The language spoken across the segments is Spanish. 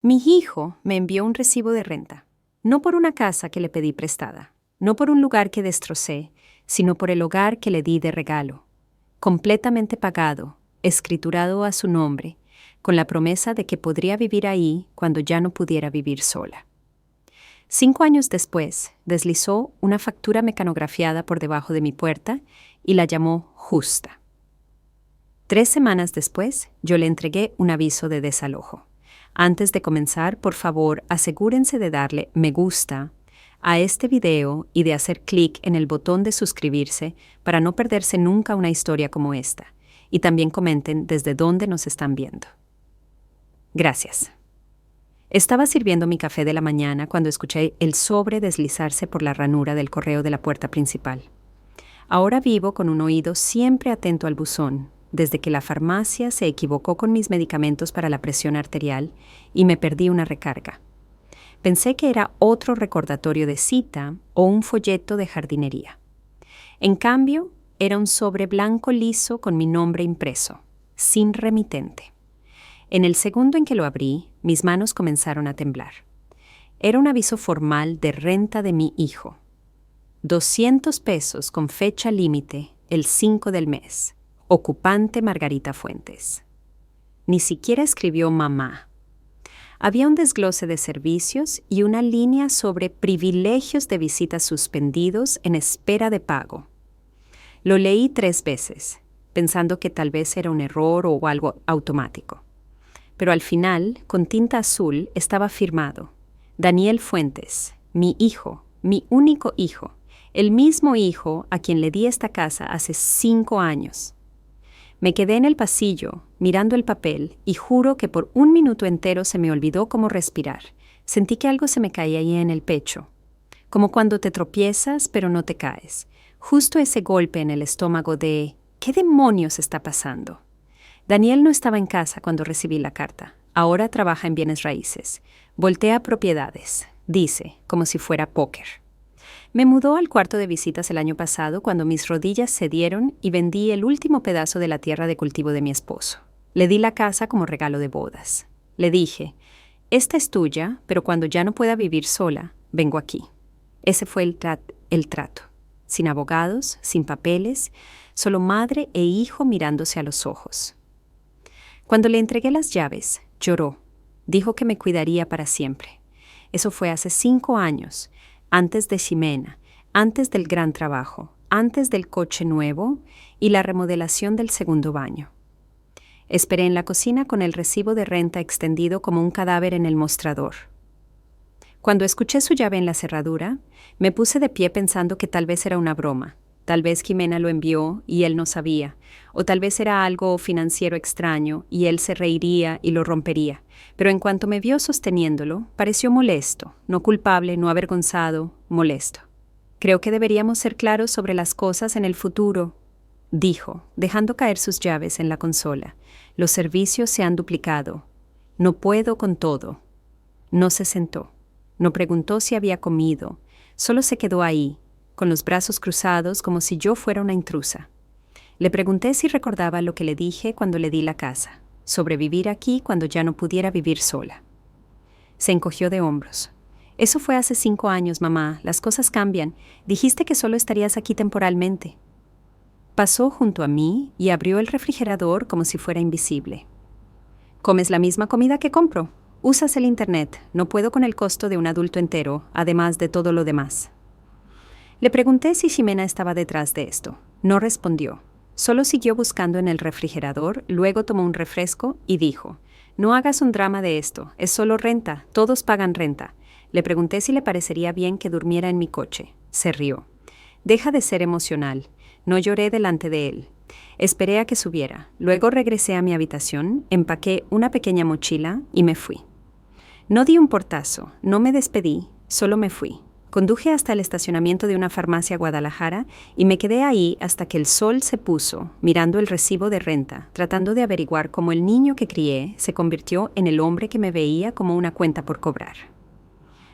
Mi hijo me envió un recibo de renta, no por una casa que le pedí prestada, no por un lugar que destrocé, sino por el hogar que le di de regalo, completamente pagado, escriturado a su nombre, con la promesa de que podría vivir ahí cuando ya no pudiera vivir sola. 5 años después, deslizó una factura mecanografiada por debajo de mi puerta y la llamó justa. 3 semanas después, yo le entregué un aviso de desalojo. Antes de comenzar, por favor, asegúrense de darle me gusta a este video y de hacer clic en el botón de suscribirse para no perderse nunca una historia como esta. Y también comenten desde dónde nos están viendo. Gracias. Estaba sirviendo mi café de la mañana cuando escuché el sobre deslizarse por la ranura del correo de la puerta principal. Ahora vivo con un oído siempre atento al buzón, desde que la farmacia se equivocó con mis medicamentos para la presión arterial y me perdí una recarga. Pensé que era otro recordatorio de cita o un folleto de jardinería. En cambio, era un sobre blanco liso con mi nombre impreso, sin remitente. En el segundo en que lo abrí, mis manos comenzaron a temblar. Era un aviso formal de renta de mi hijo. 200 pesos con fecha límite el 5 del mes. Ocupante Margarita Fuentes. Ni siquiera escribió mamá. Había un desglose de servicios y una línea sobre privilegios de visitas suspendidos en espera de pago. Lo leí 3 veces, pensando que tal vez era un error o algo automático. Pero al final, con tinta azul, estaba firmado: Daniel Fuentes, mi hijo, mi único hijo, el mismo hijo a quien le di esta casa hace 5 años. Me quedé en el pasillo, mirando el papel, y juro que por 1 minuto entero se me olvidó cómo respirar. Sentí que algo se me caía ahí en el pecho. Como cuando te tropiezas, pero no te caes. Justo ese golpe en el estómago de ¿qué demonios está pasando? Daniel no estaba en casa cuando recibí la carta. Ahora trabaja en bienes raíces. Voltea propiedades, dice, como si fuera póker. Me mudó al cuarto de visitas el año pasado cuando mis rodillas cedieron y vendí el último pedazo de la tierra de cultivo de mi esposo. Le di la casa como regalo de bodas. Le dije, esta es tuya, pero cuando ya no pueda vivir sola, vengo aquí. Ese fue el trato. Sin abogados, sin papeles, solo madre e hijo mirándose a los ojos. Cuando le entregué las llaves, lloró. Dijo que me cuidaría para siempre. Eso fue hace 5 años. Antes de Ximena, antes del gran trabajo, antes del coche nuevo y la remodelación del segundo baño. Esperé en la cocina con el recibo de renta extendido como un cadáver en el mostrador. Cuando escuché su llave en la cerradura, me puse de pie pensando que tal vez era una broma. Tal vez Ximena lo envió y él no sabía, o tal vez era algo financiero extraño y él se reiría y lo rompería. Pero en cuanto me vio sosteniéndolo, pareció molesto, no culpable, no avergonzado, molesto. Creo que deberíamos ser claros sobre las cosas en el futuro, dijo, dejando caer sus llaves en la consola. Los servicios se han duplicado. No puedo con todo. No se sentó. No preguntó si había comido. Solo se quedó ahí, con los brazos cruzados como si yo fuera una intrusa. Le pregunté si recordaba lo que le dije cuando le di la casa, sobrevivir aquí cuando ya no pudiera vivir sola. Se encogió de hombros. Eso fue hace 5 años, mamá. Las cosas cambian. Dijiste que solo estarías aquí temporalmente. Pasó junto a mí y abrió el refrigerador como si fuera invisible. ¿Comes la misma comida que compro? Usas el internet. No puedo con el costo de un adulto entero, además de todo lo demás. Le pregunté si Ximena estaba detrás de esto. No respondió. Solo siguió buscando en el refrigerador, luego tomó un refresco y dijo, no hagas un drama de esto, es solo renta, todos pagan renta. Le pregunté si le parecería bien que durmiera en mi coche. Se rió. Deja de ser emocional. No lloré delante de él. Esperé a que subiera. Luego regresé a mi habitación, empaqué una pequeña mochila y me fui. No di un portazo, no me despedí, solo me fui. Conduje hasta el estacionamiento de una farmacia Guadalajara y me quedé ahí hasta que el sol se puso, mirando el recibo de renta, tratando de averiguar cómo el niño que crié se convirtió en el hombre que me veía como una cuenta por cobrar.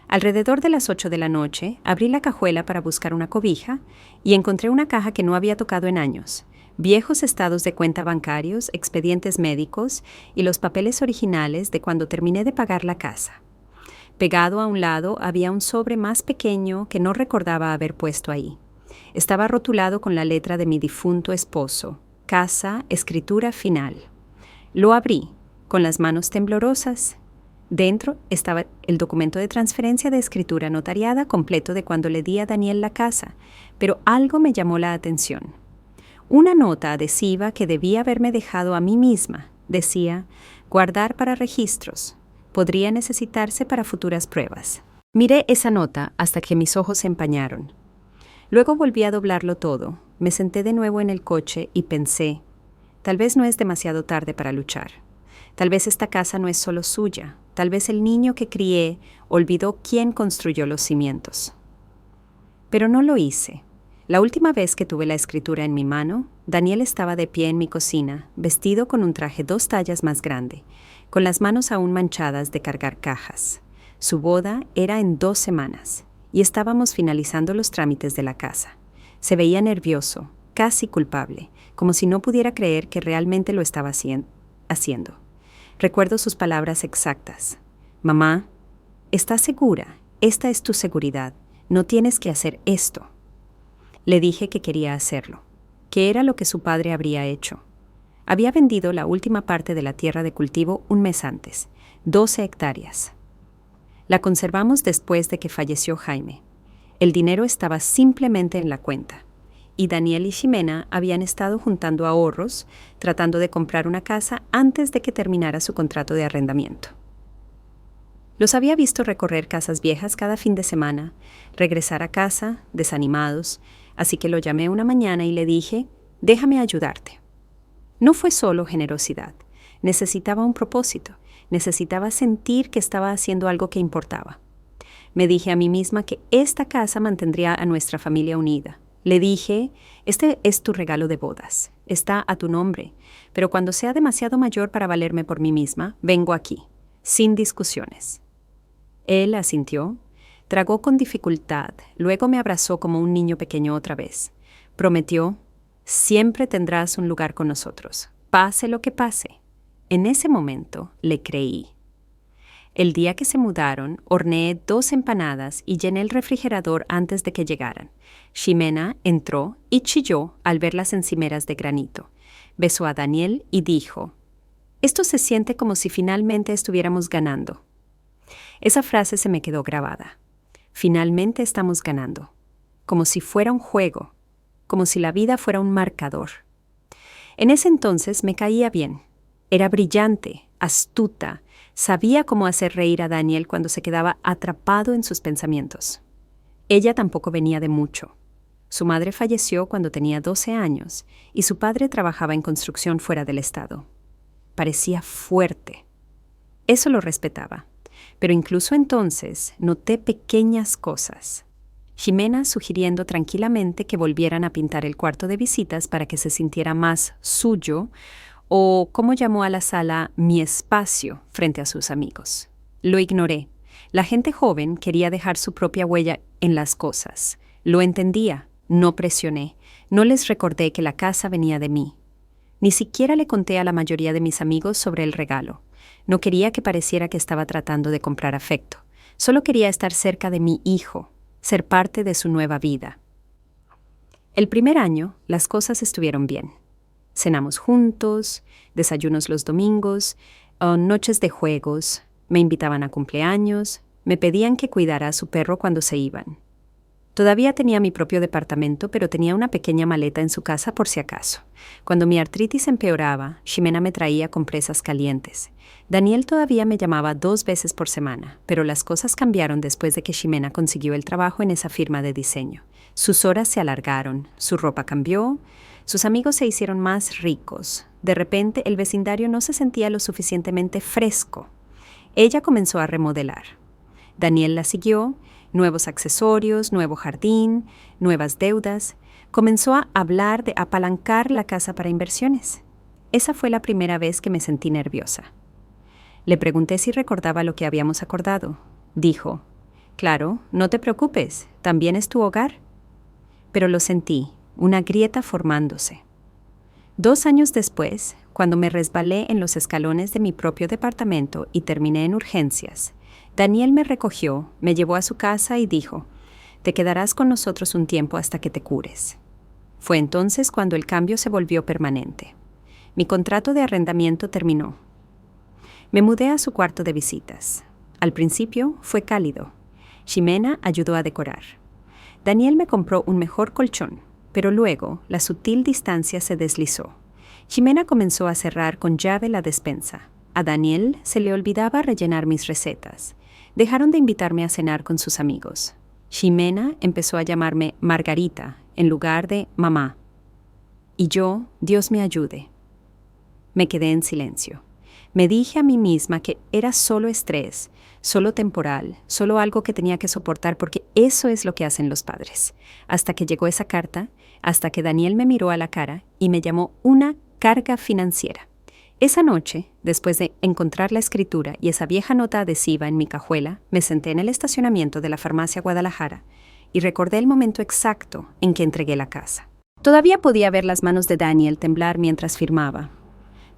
Alrededor de las 8 de la noche, abrí la cajuela para buscar una cobija y encontré una caja que no había tocado en años. viejos estados de cuenta bancarios, expedientes médicos y los papeles originales de cuando terminé de pagar la casa. Pegado a un lado había un sobre más pequeño que no recordaba haber puesto ahí. Estaba rotulado con la letra de mi difunto esposo, casa, escritura final. Lo abrí, con las manos temblorosas. Dentro estaba el documento de transferencia de escritura notariada completo de cuando le di a Daniel la casa, pero algo me llamó la atención. Una nota adhesiva que debía haberme dejado a mí misma. Decía, guardar para registros. Podría necesitarse para futuras pruebas. Miré esa nota hasta que mis ojos se empañaron. Luego volví a doblarlo todo. Me senté de nuevo en el coche y pensé, tal vez no es demasiado tarde para luchar. Tal vez esta casa no es solo suya. Tal vez el niño que crié olvidó quién construyó los cimientos. Pero no lo hice. La última vez que tuve la escritura en mi mano, Daniel estaba de pie en mi cocina, vestido con un traje 2 tallas más grande, con las manos aún manchadas de cargar cajas. Su boda era en 2 semanas, y estábamos finalizando los trámites de la casa. Se veía nervioso, casi culpable, como si no pudiera creer que realmente lo estaba haciendo. Recuerdo sus palabras exactas. Mamá, ¿estás segura? Esta es tu seguridad. No tienes que hacer esto. Le dije que quería hacerlo, que era lo que su padre habría hecho. Había vendido la última parte de la tierra de cultivo un mes antes, 12 hectáreas. La conservamos después de que falleció Jaime. El dinero estaba simplemente en la cuenta, y Daniel y Ximena habían estado juntando ahorros, tratando de comprar una casa antes de que terminara su contrato de arrendamiento. Los había visto recorrer casas viejas cada fin de semana, regresar a casa, desanimados, así que lo llamé una mañana y le dije, déjame ayudarte. No fue solo generosidad, necesitaba un propósito, necesitaba sentir que estaba haciendo algo que importaba. Me dije a mí misma que esta casa mantendría a nuestra familia unida. Le dije, este es tu regalo de bodas, está a tu nombre, pero cuando sea demasiado mayor para valerme por mí misma, vengo aquí, sin discusiones. Él asintió, tragó con dificultad, luego me abrazó como un niño pequeño otra vez. Prometió, siempre tendrás un lugar con nosotros, pase lo que pase. En ese momento le creí. El día que se mudaron, horneé 2 empanadas y llené el refrigerador antes de que llegaran. Ximena entró y chilló al ver las encimeras de granito. Besó a Daniel y dijo, esto se siente como si finalmente estuviéramos ganando. Esa frase se me quedó grabada. Finalmente estamos ganando. Como si fuera un juego. Como si la vida fuera un marcador. En ese entonces me caía bien. Era brillante, astuta. Sabía cómo hacer reír a Daniel cuando se quedaba atrapado en sus pensamientos. Ella tampoco venía de mucho. Su madre falleció cuando tenía 12 años y su padre trabajaba en construcción fuera del estado. Parecía fuerte. Eso lo respetaba. Pero incluso entonces noté pequeñas cosas. Ximena sugiriendo tranquilamente que volvieran a pintar el cuarto de visitas para que se sintiera más suyo, o como llamó a la sala mi espacio frente a sus amigos. Lo ignoré. La gente joven quería dejar su propia huella en las cosas. Lo entendía, no presioné, no les recordé que la casa venía de mí. Ni siquiera le conté a la mayoría de mis amigos sobre el regalo. No quería que pareciera que estaba tratando de comprar afecto. Solo quería estar cerca de mi hijo, ser parte de su nueva vida. El primer año, las cosas estuvieron bien. Cenamos juntos, desayunos los domingos, noches de juegos, me invitaban a cumpleaños, me pedían que cuidara a su perro cuando se iban. Todavía tenía mi propio departamento, pero tenía una pequeña maleta en su casa por si acaso. Cuando mi artritis empeoraba, Ximena me traía compresas calientes. Daniel todavía me llamaba 2 veces por semana, pero las cosas cambiaron después de que Ximena consiguió el trabajo en esa firma de diseño. Sus horas se alargaron, su ropa cambió, sus amigos se hicieron más ricos. De repente, el vecindario no se sentía lo suficientemente fresco. Ella comenzó a remodelar. Daniel la siguió. Nuevos accesorios, nuevo jardín, nuevas deudas. Comenzó a hablar de apalancar la casa para inversiones. Esa fue la primera vez que me sentí nerviosa. Le pregunté si recordaba lo que habíamos acordado. Dijo, claro, no te preocupes, también es tu hogar. Pero lo sentí, una grieta formándose. 2 años después, cuando me resbalé en los escalones de mi propio departamento y terminé en urgencias, Daniel me recogió, me llevó a su casa y dijo: «Te quedarás con nosotros un tiempo hasta que te cures». Fue entonces cuando el cambio se volvió permanente. Mi contrato de arrendamiento terminó. Me mudé a su cuarto de visitas. Al principio fue cálido. Ximena ayudó a decorar. Daniel me compró un mejor colchón, pero luego la sutil distancia se deslizó. Ximena comenzó a cerrar con llave la despensa. A Daniel se le olvidaba rellenar mis recetas. Dejaron de invitarme a cenar con sus amigos. Ximena empezó a llamarme Margarita en lugar de mamá. Y yo, Dios me ayude. Me quedé en silencio. Me dije a mí misma que era solo estrés, solo temporal, solo algo que tenía que soportar porque eso es lo que hacen los padres. Hasta que llegó esa carta, hasta que Daniel me miró a la cara y me llamó una carga financiera. Esa noche, después de encontrar la escritura y esa vieja nota adhesiva en mi cajuela, me senté en el estacionamiento de la farmacia Guadalajara y recordé el momento exacto en que entregué la casa. Todavía podía ver las manos de Daniel temblar mientras firmaba.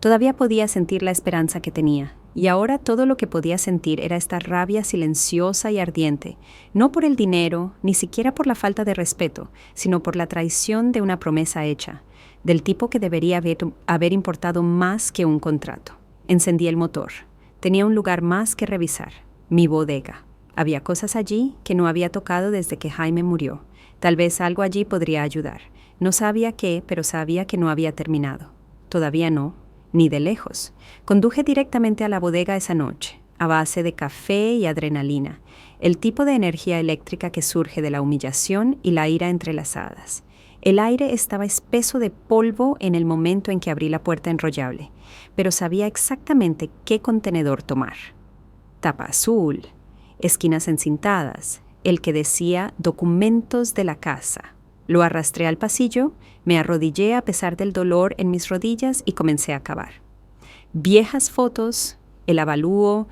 Todavía podía sentir la esperanza que tenía, y ahora todo lo que podía sentir era esta rabia silenciosa y ardiente, no por el dinero, ni siquiera por la falta de respeto, sino por la traición de una promesa hecha, del tipo que debería haber importado más que un contrato. Encendí el motor. Tenía un lugar más que revisar, mi bodega. Había cosas allí que no había tocado desde que Jaime murió. Tal vez algo allí podría ayudar. No sabía qué, pero sabía que no había terminado. Todavía no, ni de lejos. Conduje directamente a la bodega esa noche, a base de café y adrenalina, el tipo de energía eléctrica que surge de la humillación y la ira entrelazadas. El aire estaba espeso de polvo en el momento en que abrí la puerta enrollable, pero sabía exactamente qué contenedor tomar. Tapa azul, esquinas encintadas, el que decía documentos de la casa. Lo arrastré al pasillo, me arrodillé a pesar del dolor en mis rodillas y comencé a cavar. Viejas fotos, el avalúo,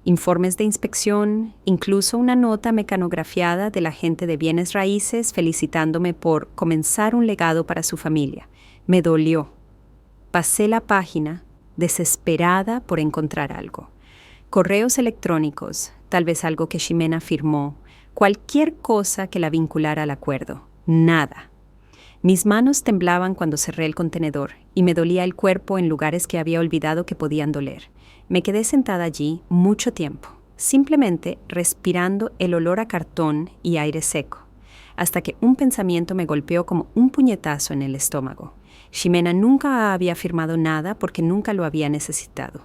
informes de inspección, incluso una nota mecanografiada del agente de bienes raíces felicitándome por comenzar un legado para su familia. Me dolió. Pasé la página, desesperada por encontrar algo. Correos electrónicos, tal vez algo que Ximena firmó, cualquier cosa que la vinculara al acuerdo. Nada. Mis manos temblaban cuando cerré el contenedor y me dolía el cuerpo en lugares que había olvidado que podían doler. Me quedé sentada allí mucho tiempo, simplemente respirando el olor a cartón y aire seco, hasta que un pensamiento me golpeó como un puñetazo en el estómago. Ximena nunca había firmado nada porque nunca lo había necesitado.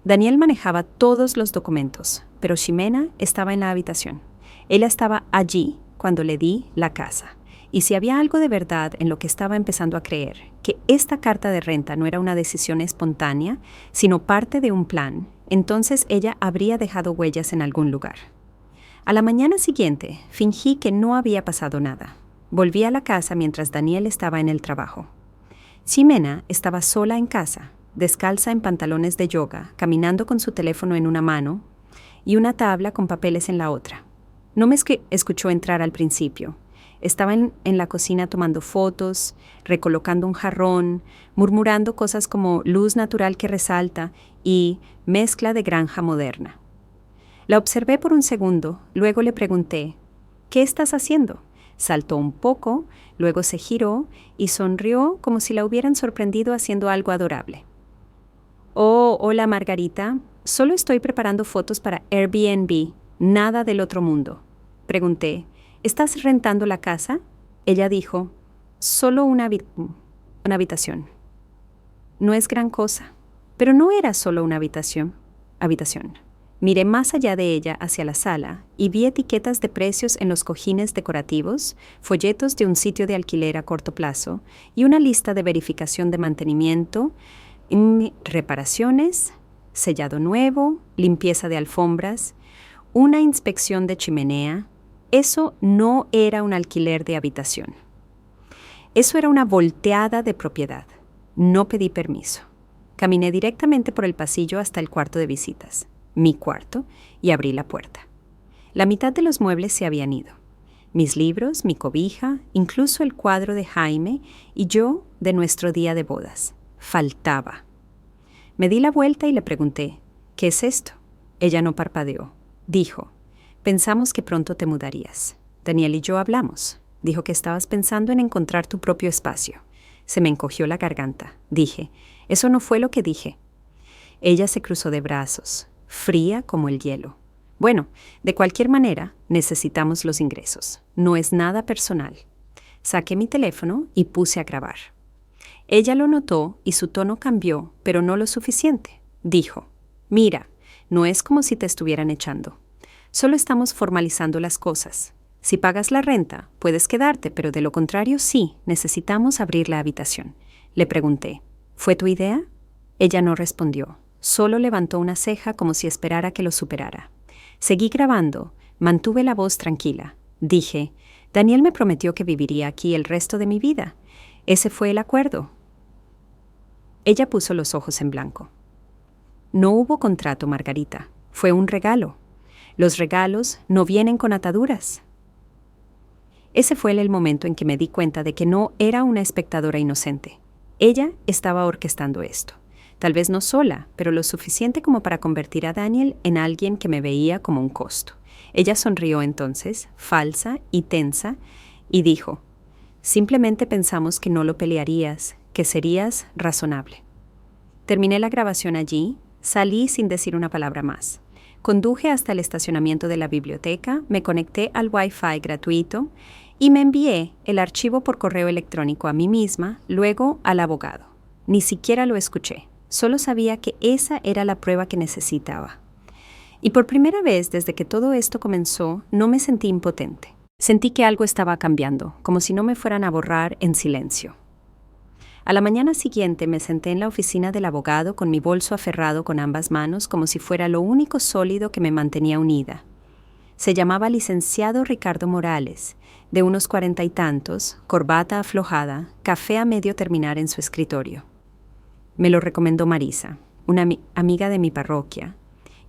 Daniel manejaba todos los documentos, pero Ximena estaba en la habitación. Ella estaba allí cuando le di la casa. Y si había algo de verdad en lo que estaba empezando a creer, que esta carta de renta no era una decisión espontánea, sino parte de un plan, entonces ella habría dejado huellas en algún lugar. A la mañana siguiente, fingí que no había pasado nada. Volví a la casa mientras Daniel estaba en el trabajo. Ximena estaba sola en casa, descalza en pantalones de yoga, caminando con su teléfono en una mano y una tabla con papeles en la otra. No me escuchó entrar al principio. Estaba en la cocina tomando fotos, recolocando un jarrón, murmurando cosas como luz natural que resalta y mezcla de granja moderna. La observé por un segundo, luego le pregunté, ¿qué estás haciendo? Saltó un poco, luego se giró y sonrió como si la hubieran sorprendido haciendo algo adorable. Oh, hola Margarita, solo estoy preparando fotos para Airbnb, nada del otro mundo. Pregunté, ¿estás rentando la casa? Ella dijo, solo una habitación. No es gran cosa, pero no era solo una habitación. Miré más allá de ella hacia la sala y vi etiquetas de precios en los cojines decorativos, folletos de un sitio de alquiler a corto plazo y una lista de verificación de mantenimiento, reparaciones, sellado nuevo, limpieza de alfombras, una inspección de chimenea. Eso no era un alquiler de habitación. Eso era una volteada de propiedad. No pedí permiso. Caminé directamente por el pasillo hasta el cuarto de visitas, mi cuarto, y abrí la puerta. La mitad de los muebles se habían ido. Mis libros, mi cobija, incluso el cuadro de Jaime y yo de nuestro día de bodas. Faltaba. Me di la vuelta y le pregunté, ¿qué es esto? Ella no parpadeó. Dijo, pensamos que pronto te mudarías. Daniel y yo hablamos. Dijo que estabas pensando en encontrar tu propio espacio. Se me encogió la garganta. Dije, eso no fue lo que dije. Ella se cruzó de brazos, fría como el hielo. Bueno, de cualquier manera, necesitamos los ingresos. No es nada personal. Saqué mi teléfono y puse a grabar. Ella lo notó y su tono cambió, pero no lo suficiente. Dijo, mira, no es como si te estuvieran echando. Solo estamos formalizando las cosas. Si pagas la renta, puedes quedarte, pero de lo contrario, sí, necesitamos abrir la habitación. Le pregunté, ¿fue tu idea? Ella no respondió. Solo levantó una ceja como si esperara que lo superara. Seguí grabando, mantuve la voz tranquila. Dije, Daniel me prometió que viviría aquí el resto de mi vida. Ese fue el acuerdo. Ella puso los ojos en blanco. No hubo contrato, Margarita. Fue un regalo. Los regalos no vienen con ataduras. Ese fue el momento en que me di cuenta de que no era una espectadora inocente. Ella estaba orquestando esto. Tal vez no sola, pero lo suficiente como para convertir a Daniel en alguien que me veía como un costo. Ella sonrió entonces, falsa y tensa, y dijo, simplemente pensamos que no lo pelearías, que serías razonable. Terminé la grabación allí, salí sin decir una palabra más. Conduje hasta el estacionamiento de la biblioteca, me conecté al Wi-Fi gratuito y me envié el archivo por correo electrónico a mí misma, luego al abogado. Ni siquiera lo escuché. Solo sabía que esa era la prueba que necesitaba. Y por primera vez desde que todo esto comenzó, no me sentí impotente. Sentí que algo estaba cambiando, como si no me fueran a borrar en silencio. A la mañana siguiente me senté en la oficina del abogado con mi bolso aferrado con ambas manos como si fuera lo único sólido que me mantenía unida. Se llamaba licenciado Ricardo Morales, de unos 40 y tantos, corbata aflojada, café a medio terminar en su escritorio. Me lo recomendó Marisa, una amiga de mi parroquia,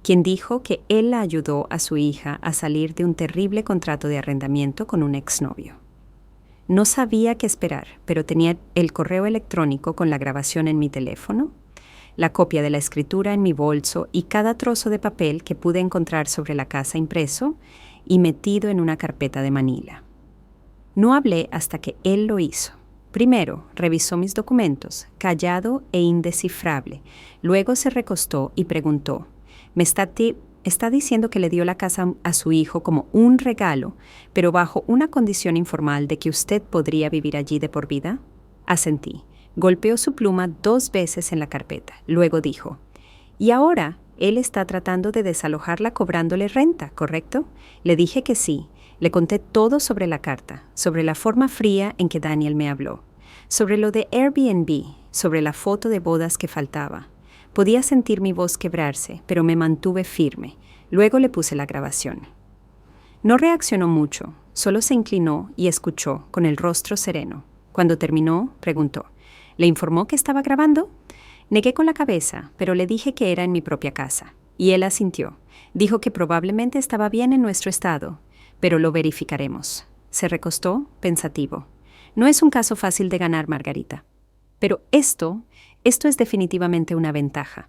quien dijo que él la ayudó a su hija a salir de un terrible contrato de arrendamiento con un exnovio. No sabía qué esperar, pero tenía el correo electrónico con la grabación en mi teléfono, la copia de la escritura en mi bolso y cada trozo de papel que pude encontrar sobre la casa impreso y metido en una carpeta de Manila. No hablé hasta que él lo hizo. Primero, revisó mis documentos, callado e indescifrable. Luego se recostó y preguntó, ¿me está diciendo que le dio la casa a su hijo como un regalo, pero bajo una condición informal de que usted podría vivir allí de por vida? Asentí. Golpeó su pluma 2 veces en la carpeta. Luego dijo, y ahora él está tratando de desalojarla cobrándole renta, ¿correcto? Le dije que sí. Le conté todo sobre la carta, sobre la forma fría en que Daniel me habló, sobre lo de Airbnb, sobre la foto de bodas que faltaba. Podía sentir mi voz quebrarse, pero me mantuve firme. Luego le puse la grabación. No reaccionó mucho, solo se inclinó y escuchó, con el rostro sereno. Cuando terminó, preguntó, ¿le informó que estaba grabando? Negué con la cabeza, pero le dije que era en mi propia casa. Y él asintió. Dijo que probablemente estaba bien en nuestro estado, pero lo verificaremos. Se recostó, pensativo. No es un caso fácil de ganar, Margarita. Pero esto es definitivamente una ventaja.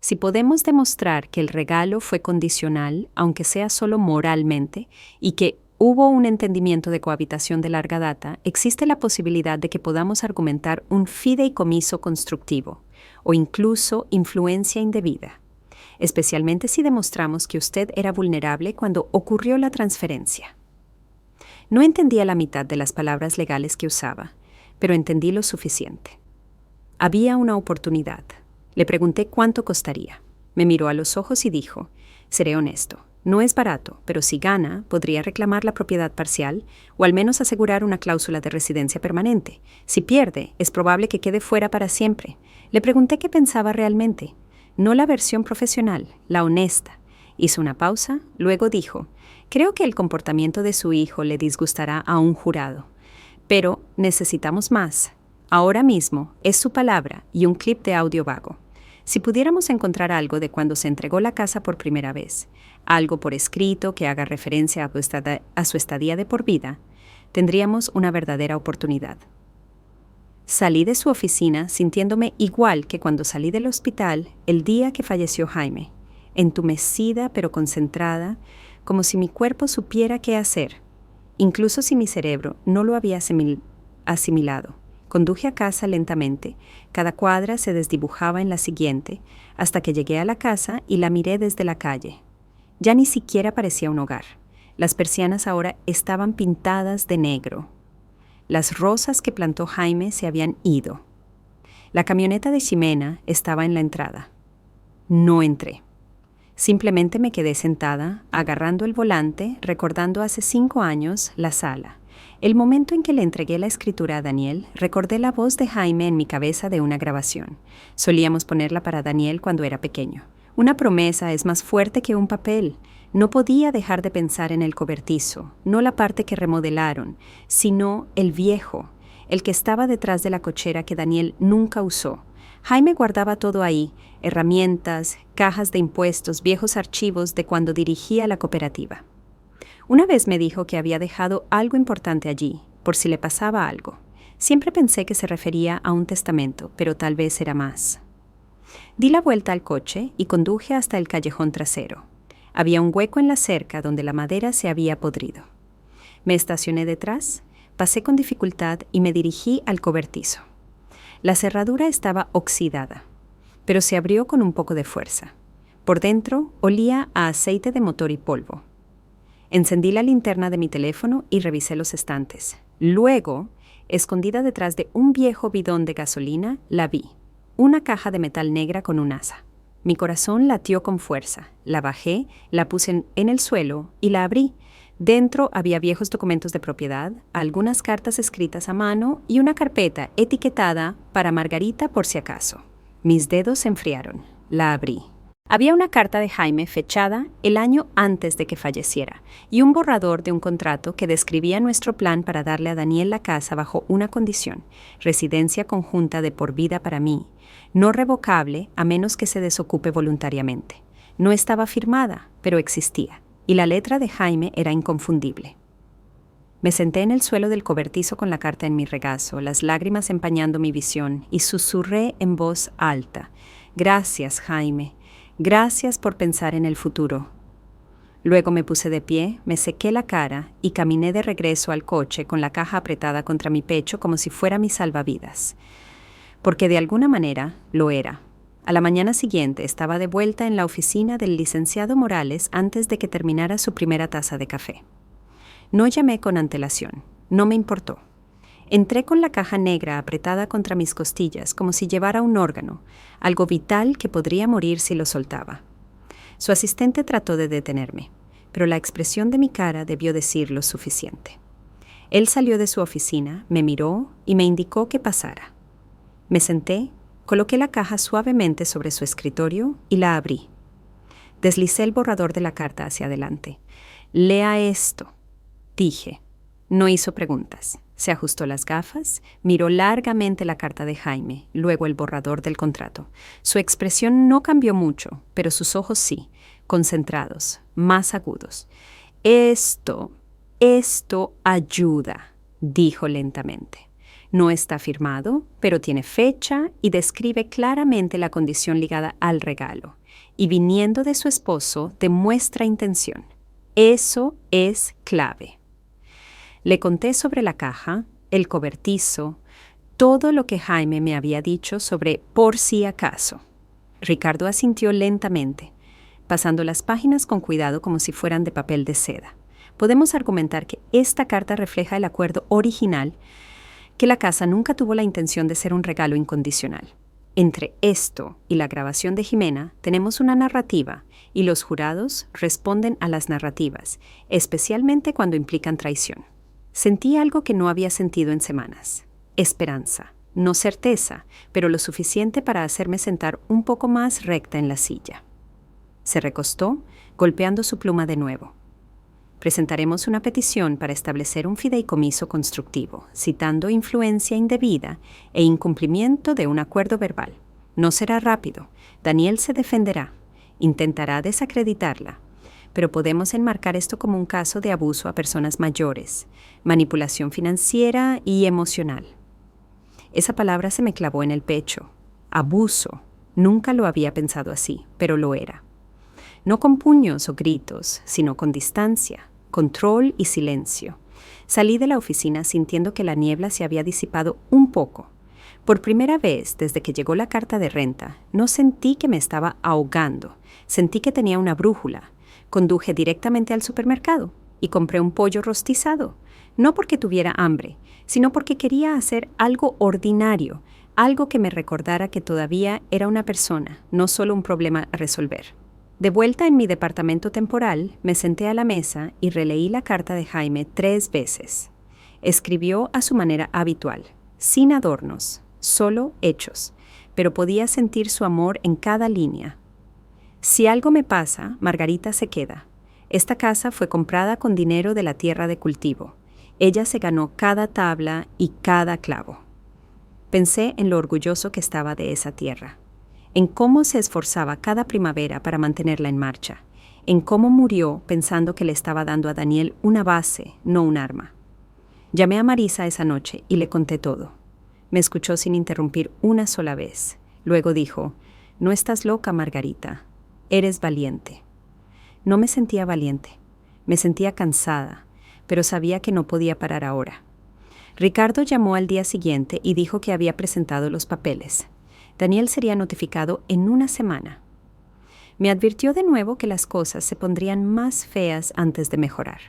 Si podemos demostrar que el regalo fue condicional, aunque sea solo moralmente, y que hubo un entendimiento de cohabitación de larga data, existe la posibilidad de que podamos argumentar un fideicomiso constructivo, o incluso influencia indebida, especialmente si demostramos que usted era vulnerable cuando ocurrió la transferencia. No entendía la mitad de las palabras legales que usaba, pero entendí lo suficiente. Había una oportunidad. Le pregunté cuánto costaría. Me miró a los ojos y dijo, seré honesto, no es barato, pero si gana, podría reclamar la propiedad parcial o al menos asegurar una cláusula de residencia permanente. Si pierde, es probable que quede fuera para siempre. Le pregunté qué pensaba realmente. No la versión profesional, la honesta. Hizo una pausa, luego dijo, creo que el comportamiento de su hijo le disgustará a un jurado. Pero necesitamos más. Ahora mismo es su palabra y un clip de audio vago. Si pudiéramos encontrar algo de cuando se entregó la casa por primera vez, algo por escrito que haga referencia a su estadía de por vida, tendríamos una verdadera oportunidad. Salí de su oficina sintiéndome igual que cuando salí del hospital el día que falleció Jaime, entumecida pero concentrada, como si mi cuerpo supiera qué hacer, incluso si mi cerebro no lo había asimilado. Conduje a casa lentamente. Cada cuadra se desdibujaba en la siguiente, hasta que llegué a la casa y la miré desde la calle. Ya ni siquiera parecía un hogar. Las persianas ahora estaban pintadas de negro. Las rosas que plantó Jaime se habían ido. La camioneta de Ximena estaba en la entrada. No entré. Simplemente me quedé sentada, agarrando el volante, recordando hace 5 años la sala. El momento en que le entregué la escritura a Daniel, recordé la voz de Jaime en mi cabeza de una grabación. Solíamos ponerla para Daniel cuando era pequeño. Una promesa es más fuerte que un papel. No podía dejar de pensar en el cobertizo, no la parte que remodelaron, sino el viejo, el que estaba detrás de la cochera que Daniel nunca usó. Jaime guardaba todo ahí, herramientas, cajas de impuestos, viejos archivos de cuando dirigía la cooperativa. Una vez me dijo que había dejado algo importante allí, por si le pasaba algo. Siempre pensé que se refería a un testamento, pero tal vez era más. Di la vuelta al coche y conduje hasta el callejón trasero. Había un hueco en la cerca donde la madera se había podrido. Me estacioné detrás, pasé con dificultad y me dirigí al cobertizo. La cerradura estaba oxidada, pero se abrió con un poco de fuerza. Por dentro olía a aceite de motor y polvo. Encendí la linterna de mi teléfono y revisé los estantes. Luego, escondida detrás de un viejo bidón de gasolina, la vi. Una caja de metal negra con un asa. Mi corazón latió con fuerza. La bajé, la puse en el suelo y la abrí. Dentro había viejos documentos de propiedad, algunas cartas escritas a mano y una carpeta etiquetada para Margarita por si acaso. Mis dedos se enfriaron. La abrí. Había una carta de Jaime fechada el año antes de que falleciera y un borrador de un contrato que describía nuestro plan para darle a Daniel la casa bajo una condición: residencia conjunta de por vida para mí, no revocable a menos que se desocupe voluntariamente. No estaba firmada, pero existía, y la letra de Jaime era inconfundible. Me senté en el suelo del cobertizo con la carta en mi regazo, las lágrimas empañando mi visión, y susurré en voz alta: «Gracias, Jaime. Gracias por pensar en el futuro». Luego me puse de pie, me sequé la cara y caminé de regreso al coche con la caja apretada contra mi pecho como si fuera mi salvavidas. Porque de alguna manera lo era. A la mañana siguiente estaba de vuelta en la oficina del licenciado Morales antes de que terminara su primera taza de café. No llamé con antelación, no me importó. Entré con la caja negra apretada contra mis costillas como si llevara un órgano, algo vital que podría morir si lo soltaba. Su asistente trató de detenerme, pero la expresión de mi cara debió decir lo suficiente. Él salió de su oficina, me miró y me indicó que pasara. Me senté, coloqué la caja suavemente sobre su escritorio y la abrí. Deslicé el borrador de la carta hacia adelante. «Lea esto», dije. No hizo preguntas. Se ajustó las gafas, miró largamente la carta de Jaime, luego el borrador del contrato. Su expresión no cambió mucho, pero sus ojos sí, concentrados, más agudos. Esto ayuda», dijo lentamente. «No está firmado, pero tiene fecha y describe claramente la condición ligada al regalo. Y viniendo de su esposo, demuestra intención. Eso es clave». Le conté sobre la caja, el cobertizo, todo lo que Jaime me había dicho sobre por si acaso. Ricardo asintió lentamente, pasando las páginas con cuidado como si fueran de papel de seda. Podemos argumentar que esta carta refleja el acuerdo original, que la casa nunca tuvo la intención de ser un regalo incondicional. Entre esto y la grabación de Ximena tenemos una narrativa, y los jurados responden a las narrativas, especialmente cuando implican traición. Sentí algo que no había sentido en semanas. Esperanza, no certeza, pero lo suficiente para hacerme sentar un poco más recta en la silla. Se recostó, golpeando su pluma de nuevo. Presentaremos una petición para establecer un fideicomiso constructivo, citando influencia indebida e incumplimiento de un acuerdo verbal. No será rápido. Daniel se defenderá. Intentará desacreditarla. Pero podemos enmarcar esto como un caso de abuso a personas mayores, manipulación financiera y emocional. Esa palabra se me clavó en el pecho. Abuso. Nunca lo había pensado así, pero lo era. No con puños o gritos, sino con distancia, control y silencio. Salí de la oficina sintiendo que la niebla se había disipado un poco. Por primera vez desde que llegó la carta de renta, no sentí que me estaba ahogando. Sentí que tenía una brújula. Conduje directamente al supermercado y compré un pollo rostizado. No porque tuviera hambre, sino porque quería hacer algo ordinario, algo que me recordara que todavía era una persona, no solo un problema a resolver. De vuelta en mi departamento temporal, me senté a la mesa y releí la carta de Jaime 3 veces. Escribió a su manera habitual, sin adornos, solo hechos, pero podía sentir su amor en cada línea. Si algo me pasa, Margarita se queda. Esta casa fue comprada con dinero de la tierra de cultivo. Ella se ganó cada tabla y cada clavo. Pensé en lo orgulloso que estaba de esa tierra, en cómo se esforzaba cada primavera para mantenerla en marcha, en cómo murió pensando que le estaba dando a Daniel una base, no un arma. Llamé a Marisa esa noche y le conté todo. Me escuchó sin interrumpir una sola vez. Luego dijo, «No estás loca, Margarita. Eres valiente». No me sentía valiente. Me sentía cansada, pero sabía que no podía parar ahora. Ricardo llamó al día siguiente y dijo que había presentado los papeles. Daniel sería notificado en una semana. Me advirtió de nuevo que las cosas se pondrían más feas antes de mejorar.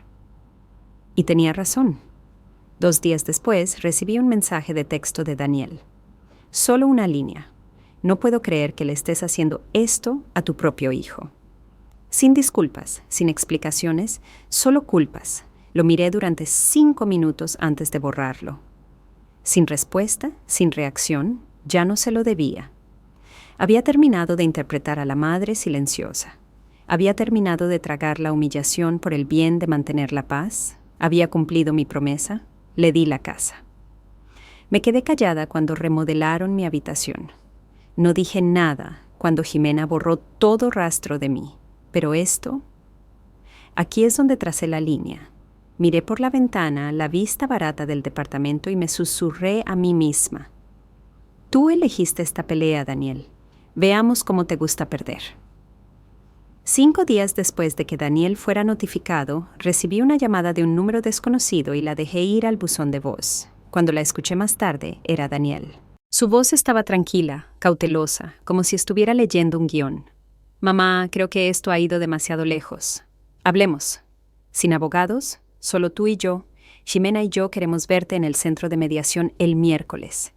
Y tenía razón. 2 días después recibí un mensaje de texto de Daniel. Solo una línea. No puedo creer que le estés haciendo esto a tu propio hijo. Sin disculpas, sin explicaciones, solo culpas. Lo miré durante 5 minutos antes de borrarlo. Sin respuesta, sin reacción, ya no se lo debía. Había terminado de interpretar a la madre silenciosa. Había terminado de tragar la humillación por el bien de mantener la paz. Había cumplido mi promesa. Le di la casa. Me quedé callada cuando remodelaron mi habitación. No dije nada cuando Jimena borró todo rastro de mí. Pero esto... Aquí es donde tracé la línea. Miré por la ventana la vista barata del departamento y me susurré a mí misma. Tú elegiste esta pelea, Daniel. Veamos cómo te gusta perder. 5 días después de que Daniel fuera notificado, recibí una llamada de un número desconocido y la dejé ir al buzón de voz. Cuando la escuché más tarde, era Daniel. Su voz estaba tranquila, cautelosa, como si estuviera leyendo un guión. Mamá, creo que esto ha ido demasiado lejos. Hablemos. Sin abogados, solo tú y yo. Ximena y yo queremos verte en el centro de mediación el miércoles.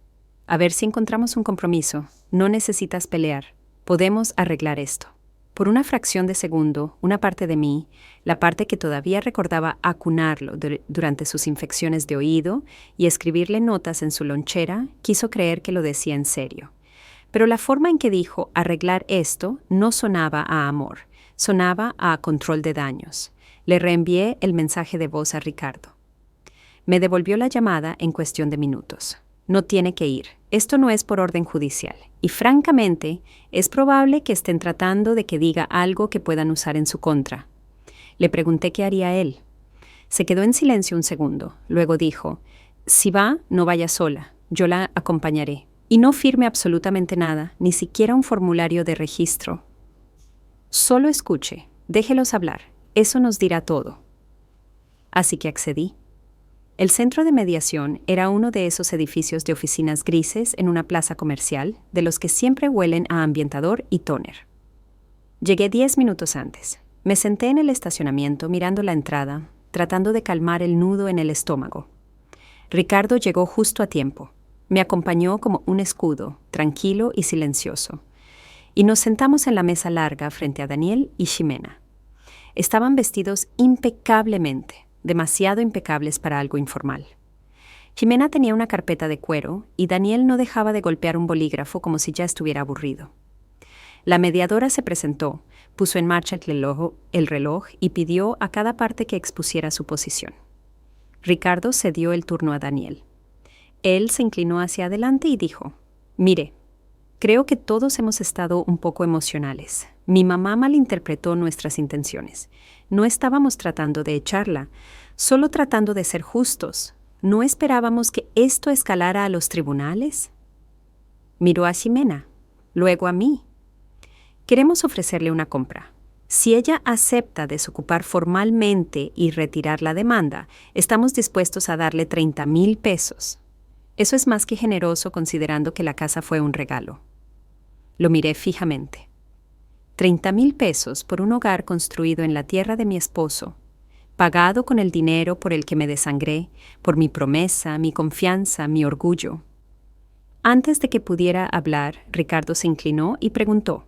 A ver si encontramos un compromiso. No necesitas pelear. Podemos arreglar esto. Por una fracción de segundo, una parte de mí, la parte que todavía recordaba acunarlo durante sus infecciones de oído y escribirle notas en su lonchera, quiso creer que lo decía en serio. Pero la forma en que dijo arreglar esto no sonaba a amor, sonaba a control de daños. Le reenvié el mensaje de voz a Ricardo. Me devolvió la llamada en cuestión de minutos. No tiene que ir. Esto no es por orden judicial. Y francamente, es probable que estén tratando de que diga algo que puedan usar en su contra. Le pregunté qué haría él. Se quedó en silencio un segundo. Luego dijo, si va, no vaya sola. Yo la acompañaré. Y no firme absolutamente nada, ni siquiera un formulario de registro. Solo escuche. Déjelos hablar. Eso nos dirá todo. Así que accedí. El centro de mediación era uno de esos edificios de oficinas grises en una plaza comercial, de los que siempre huelen a ambientador y tóner. Llegué 10 minutos antes. Me senté en el estacionamiento mirando la entrada, tratando de calmar el nudo en el estómago. Ricardo llegó justo a tiempo. Me acompañó como un escudo, tranquilo y silencioso. Y nos sentamos en la mesa larga frente a Daniel y Ximena. Estaban vestidos impecablemente. Demasiado impecables para algo informal. Ximena tenía una carpeta de cuero y Daniel no dejaba de golpear un bolígrafo como si ya estuviera aburrido. La mediadora se presentó, puso en marcha el reloj y pidió a cada parte que expusiera su posición. Ricardo cedió el turno a Daniel. Él se inclinó hacia adelante y dijo, «Mire, Creo que todos hemos estado un poco emocionales. Mi mamá malinterpretó nuestras intenciones. No estábamos tratando de echarla, solo tratando de ser justos. ¿No esperábamos que esto escalara a los tribunales? Miró a Ximena, luego a mí. Queremos ofrecerle una compra. Si ella acepta desocupar formalmente y retirar la demanda, estamos dispuestos a darle 30,000 pesos. Eso es más que generoso considerando que la casa fue un regalo. Lo miré fijamente. 30,000 pesos por un hogar construido en la tierra de mi esposo, pagado con el dinero por el que me desangré, por mi promesa, mi confianza, mi orgullo. Antes de que pudiera hablar, Ricardo se inclinó y preguntó,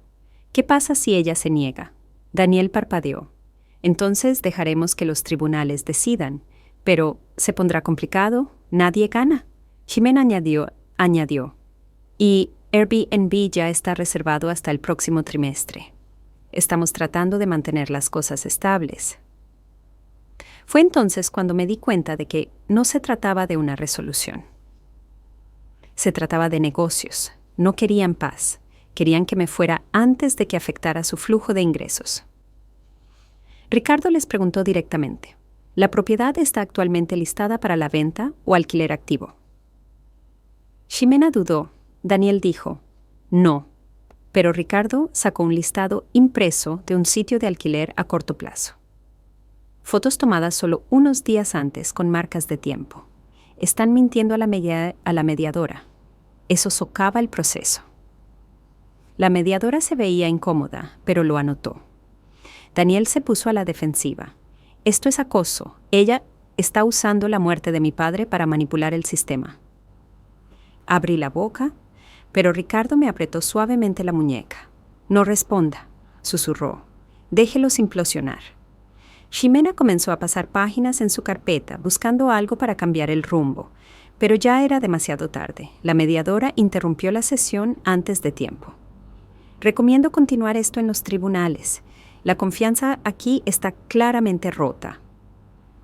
¿qué pasa si ella se niega? Daniel parpadeó. Entonces dejaremos que los tribunales decidan, pero ¿se pondrá complicado? Nadie gana. Ximena añadió, y Airbnb ya está reservado hasta el próximo trimestre. Estamos tratando de mantener las cosas estables. Fue entonces cuando me di cuenta de que no se trataba de una resolución. Se trataba de negocios. No querían paz. Querían que me fuera antes de que afectara su flujo de ingresos. Ricardo les preguntó directamente, ¿la propiedad está actualmente listada para la venta o alquiler activo? Ximena dudó. Daniel dijo, no, pero Ricardo sacó un listado impreso de un sitio de alquiler a corto plazo. Fotos tomadas solo unos días antes con marcas de tiempo. Están mintiendo a la mediadora. Eso socava el proceso. La mediadora se veía incómoda, pero lo anotó. Daniel se puso a la defensiva. Esto es acoso. Ella está usando la muerte de mi padre para manipular el sistema. Abrí la boca, pero Ricardo me apretó suavemente la muñeca. No responda, susurró. Déjelos implosionar. Ximena comenzó a pasar páginas en su carpeta, buscando algo para cambiar el rumbo, pero ya era demasiado tarde. La mediadora interrumpió la sesión antes de tiempo. Recomiendo continuar esto en los tribunales. La confianza aquí está claramente rota.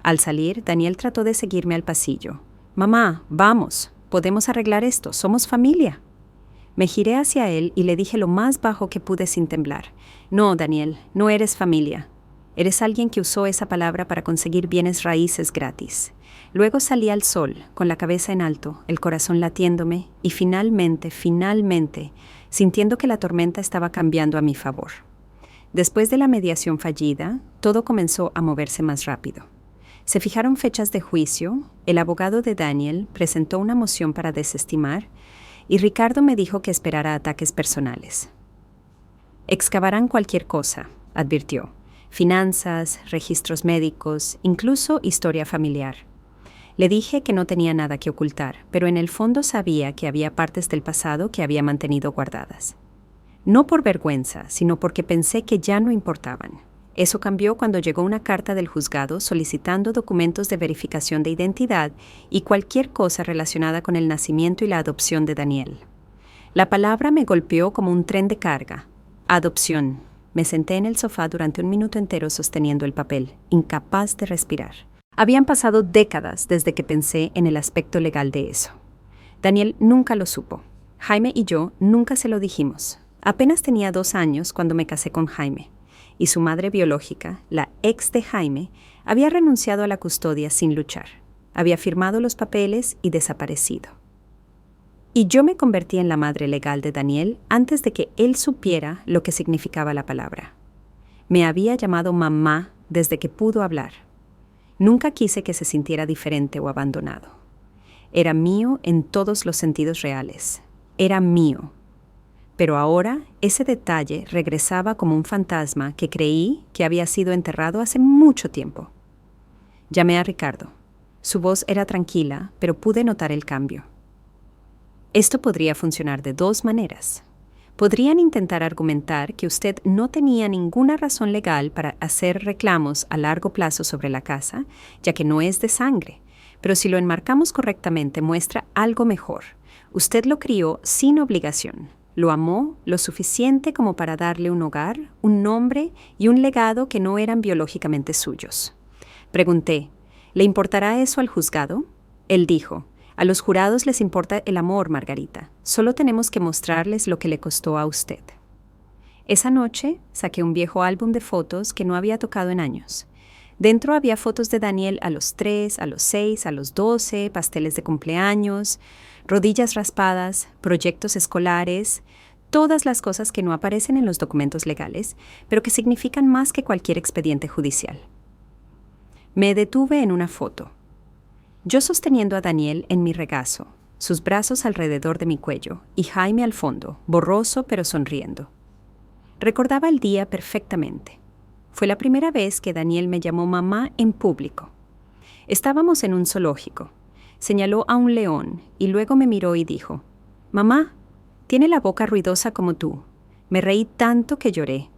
Al salir, Daniel trató de seguirme al pasillo. Mamá, vamos, podemos arreglar esto, somos familia. Me giré hacia él y le dije lo más bajo que pude sin temblar. No, Daniel, no eres familia. Eres alguien que usó esa palabra para conseguir bienes raíces gratis. Luego salí al sol, con la cabeza en alto, el corazón latiéndome y finalmente, sintiendo que la tormenta estaba cambiando a mi favor. Después de la mediación fallida, todo comenzó a moverse más rápido. Se fijaron fechas de juicio, el abogado de Daniel presentó una moción para desestimar y Ricardo me dijo que esperara ataques personales. Excavarán cualquier cosa, advirtió. Finanzas, registros médicos, incluso historia familiar. Le dije que no tenía nada que ocultar, pero en el fondo sabía que había partes del pasado que había mantenido guardadas. No por vergüenza, sino porque pensé que ya no importaban. Eso cambió cuando llegó una carta del juzgado solicitando documentos de verificación de identidad y cualquier cosa relacionada con el nacimiento y la adopción de Daniel. La palabra me golpeó como un tren de carga. Adopción. Me senté en el sofá durante 1 minuto entero sosteniendo el papel, incapaz de respirar. Habían pasado décadas desde que pensé en el aspecto legal de eso. Daniel nunca lo supo. Jaime y yo nunca se lo dijimos. Apenas tenía 2 años cuando me casé con Jaime, y su madre biológica, la ex de Jaime, había renunciado a la custodia sin luchar. Había firmado los papeles y desaparecido. Y yo me convertí en la madre legal de Daniel antes de que él supiera lo que significaba la palabra. Me había llamado mamá desde que pudo hablar. Nunca quise que se sintiera diferente o abandonado. Era mío en todos los sentidos reales. Era mío. Pero ahora ese detalle regresaba como un fantasma que creí que había sido enterrado hace mucho tiempo. Llamé a Ricardo. Su voz era tranquila, pero pude notar el cambio. Esto podría funcionar de 2 maneras. Podrían intentar argumentar que usted no tenía ninguna razón legal para hacer reclamos a largo plazo sobre la casa, ya que no es de sangre, pero si lo enmarcamos correctamente muestra algo mejor. Usted lo crió sin obligación. Lo amó lo suficiente como para darle un hogar, un nombre y un legado que no eran biológicamente suyos. Pregunté, ¿le importará eso al juzgado? Él dijo, A los jurados les importa el amor, Margarita. Solo tenemos que mostrarles lo que le costó a usted. Esa noche saqué un viejo álbum de fotos que no había tocado en años. Dentro había fotos de Daniel a los 3, a los 6, a los 12, pasteles de cumpleaños, rodillas raspadas, proyectos escolares, todas las cosas que no aparecen en los documentos legales, pero que significan más que cualquier expediente judicial. Me detuve en una foto. Yo sosteniendo a Daniel en mi regazo, sus brazos alrededor de mi cuello, y Jaime al fondo, borroso pero sonriendo. Recordaba el día perfectamente. Fue la primera vez que Daniel me llamó mamá en público. Estábamos en un zoológico. Señaló a un león y luego me miró y dijo, «Mamá, tiene la boca ruidosa como tú. Me reí tanto que lloré».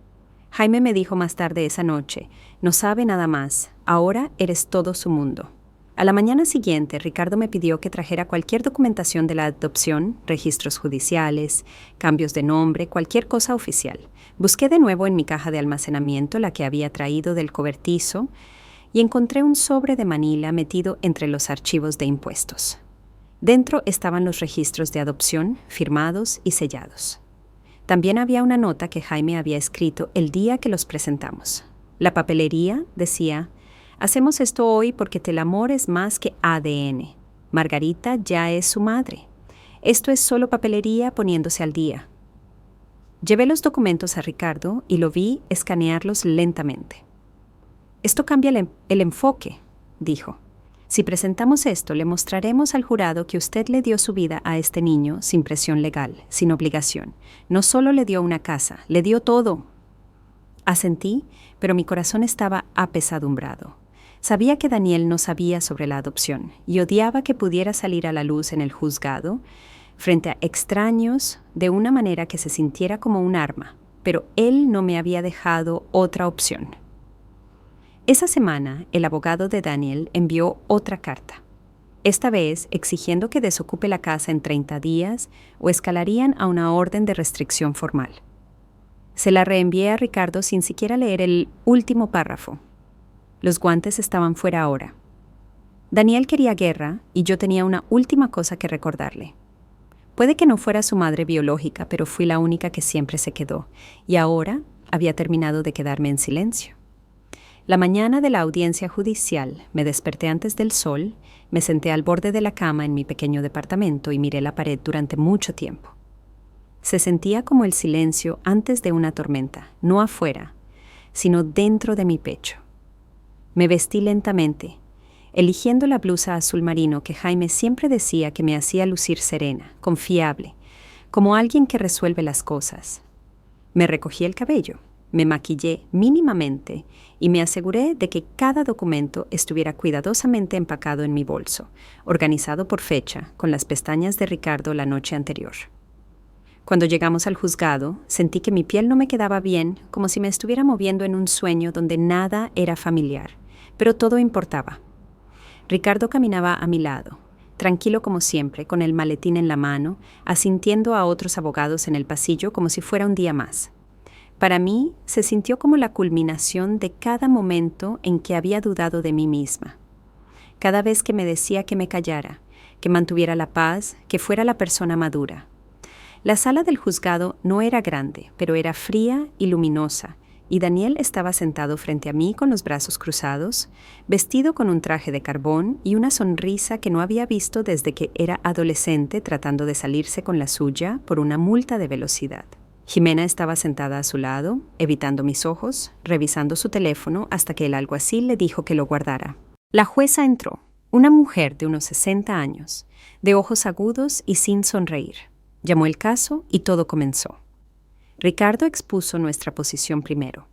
Jaime me dijo más tarde esa noche, «No sabe nada más. Ahora eres todo su mundo». A la mañana siguiente, Ricardo me pidió que trajera cualquier documentación de la adopción, registros judiciales, cambios de nombre, cualquier cosa oficial. Busqué de nuevo en mi caja de almacenamiento la que había traído del cobertizo y encontré un sobre de Manila metido entre los archivos de impuestos. Dentro estaban los registros de adopción, firmados y sellados. También había una nota que Jaime había escrito el día que los presentamos. La papelería decía, «Hacemos esto hoy porque Telamor es más que ADN. Margarita ya es su madre. Esto es solo papelería poniéndose al día». Llevé los documentos a Ricardo y lo vi escanearlos lentamente. «Esto cambia el enfoque», dijo. «Si presentamos esto, le mostraremos al jurado que usted le dio su vida a este niño sin presión legal, sin obligación. No solo le dio una casa, le dio todo». Asentí, pero mi corazón estaba apesadumbrado. Sabía que Daniel no sabía sobre la adopción y odiaba que pudiera salir a la luz en el juzgado frente a extraños de una manera que se sintiera como un arma, pero él no me había dejado otra opción. Esa semana, el abogado de Daniel envió otra carta, esta vez exigiendo que desocupe la casa en 30 días o escalarían a una orden de restricción formal. Se la reenvié a Ricardo sin siquiera leer el último párrafo. Los guantes estaban fuera ahora. Daniel quería guerra y yo tenía una última cosa que recordarle. Puede que no fuera su madre biológica, pero fui la única que siempre se quedó, y ahora había terminado de quedarme en silencio. La mañana de la audiencia judicial me desperté antes del sol, me senté al borde de la cama en mi pequeño departamento y miré la pared durante mucho tiempo. Se sentía como el silencio antes de una tormenta, no afuera, sino dentro de mi pecho. Me vestí lentamente, eligiendo la blusa azul marino que Jaime siempre decía que me hacía lucir serena, confiable, como alguien que resuelve las cosas. Me recogí el cabello, me maquillé mínimamente y me aseguré de que cada documento estuviera cuidadosamente empacado en mi bolso, organizado por fecha, con las pestañas de Ricardo la noche anterior. Cuando llegamos al juzgado, sentí que mi piel no me quedaba bien, como si me estuviera moviendo en un sueño donde nada era familiar, pero todo importaba. Ricardo caminaba a mi lado, tranquilo como siempre, con el maletín en la mano, asintiendo a otros abogados en el pasillo como si fuera un día más. Para mí, se sintió como la culminación de cada momento en que había dudado de mí misma. Cada vez que me decía que me callara, que mantuviera la paz, que fuera la persona madura. La sala del juzgado no era grande, pero era fría y luminosa, y Daniel estaba sentado frente a mí con los brazos cruzados, vestido con un traje de carbón y una sonrisa que no había visto desde que era adolescente tratando de salirse con la suya por una multa de velocidad. Jimena estaba sentada a su lado, evitando mis ojos, revisando su teléfono hasta que el alguacil le dijo que lo guardara. La jueza entró, una mujer de unos 60 años, de ojos agudos y sin sonreír. Llamó el caso y todo comenzó. Ricardo expuso nuestra posición primero.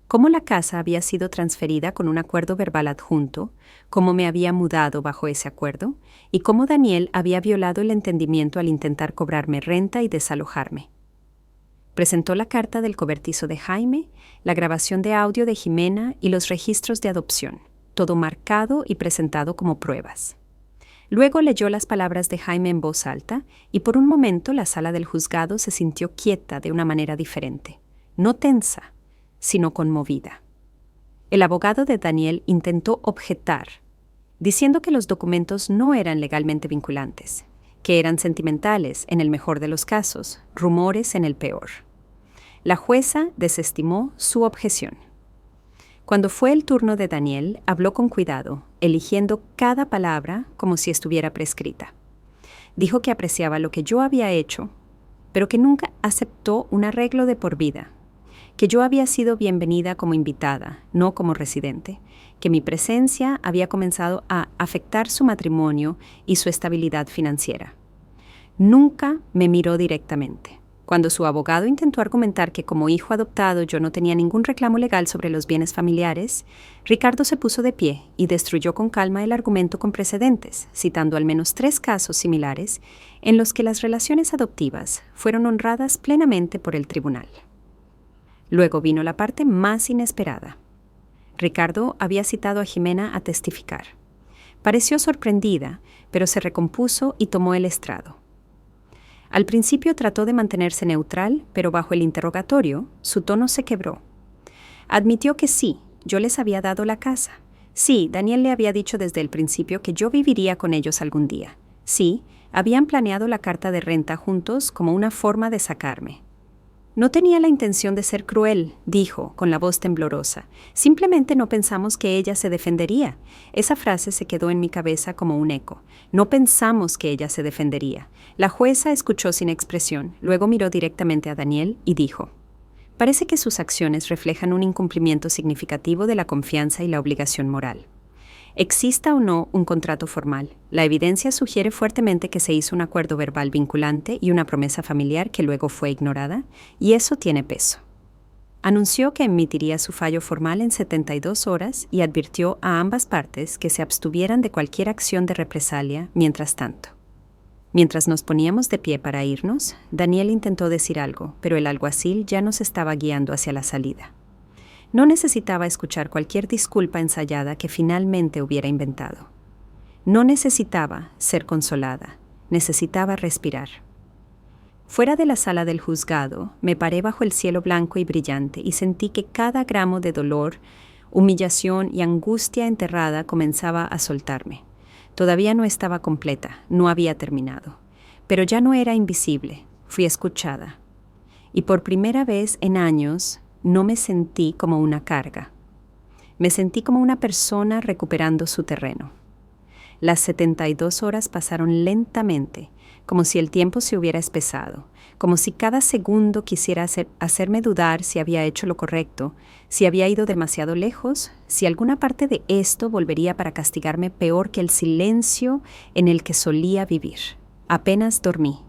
Cómo la casa había sido transferida con un acuerdo verbal adjunto, cómo me había mudado bajo ese acuerdo y cómo Daniel había violado el entendimiento al intentar cobrarme renta y desalojarme. Presentó la carta del cobertizo de Jaime, la grabación de audio de Jimena y los registros de adopción, todo marcado y presentado como pruebas. Luego leyó las palabras de Jaime en voz alta y por un momento la sala del juzgado se sintió quieta de una manera diferente, no tensa, sino conmovida. El abogado de Daniel intentó objetar diciendo que los documentos no eran legalmente vinculantes, que eran sentimentales en el mejor de los casos, rumores en el peor. La jueza desestimó su objeción. Cuando fue el turno de Daniel, habló con cuidado, eligiendo cada palabra como si estuviera prescrita. Dijo que apreciaba lo que yo había hecho, pero que nunca aceptó un arreglo de por vida, que yo había sido bienvenida como invitada, no como residente, que mi presencia había comenzado a afectar su matrimonio y su estabilidad financiera. Nunca me miró directamente. Cuando su abogado intentó argumentar que como hijo adoptado yo no tenía ningún reclamo legal sobre los bienes familiares, Ricardo se puso de pie y destruyó con calma el argumento con precedentes, citando al menos 3 casos similares en los que las relaciones adoptivas fueron honradas plenamente por el tribunal. Luego vino la parte más inesperada. Ricardo había citado a Ximena a testificar. Pareció sorprendida, pero se recompuso y tomó el estrado. Al principio trató de mantenerse neutral, pero bajo el interrogatorio, su tono se quebró. Admitió que sí, yo les había dado la casa. Sí, Daniel le había dicho desde el principio que yo viviría con ellos algún día. Sí, habían planeado la carta de renta juntos como una forma de sacarme. No tenía la intención de ser cruel, dijo, con la voz temblorosa. Simplemente no pensamos que ella se defendería. Esa frase se quedó en mi cabeza como un eco. No pensamos que ella se defendería. La jueza escuchó sin expresión, luego miró directamente a Daniel y dijo: parece que sus acciones reflejan un incumplimiento significativo de la confianza y la obligación moral. Exista o no un contrato formal, la evidencia sugiere fuertemente que se hizo un acuerdo verbal vinculante y una promesa familiar que luego fue ignorada, y eso tiene peso. Anunció que emitiría su fallo formal en 72 horas y advirtió a ambas partes que se abstuvieran de cualquier acción de represalia mientras tanto. Mientras nos poníamos de pie para irnos, Daniel intentó decir algo, pero el alguacil ya nos estaba guiando hacia la salida. No necesitaba escuchar cualquier disculpa ensayada que finalmente hubiera inventado. No necesitaba ser consolada, necesitaba respirar. Fuera de la sala del juzgado, me paré bajo el cielo blanco y brillante y sentí que cada gramo de dolor, humillación y angustia enterrada comenzaba a soltarme. Todavía no estaba completa, no había terminado. Pero ya no era invisible, fui escuchada. Y por primera vez en años, no me sentí como una carga. Me sentí como una persona recuperando su terreno. Las 72 horas pasaron lentamente, como si el tiempo se hubiera espesado, como si cada segundo quisiera hacerme dudar si había hecho lo correcto, si había ido demasiado lejos, si alguna parte de esto volvería para castigarme peor que el silencio en el que solía vivir. Apenas dormí.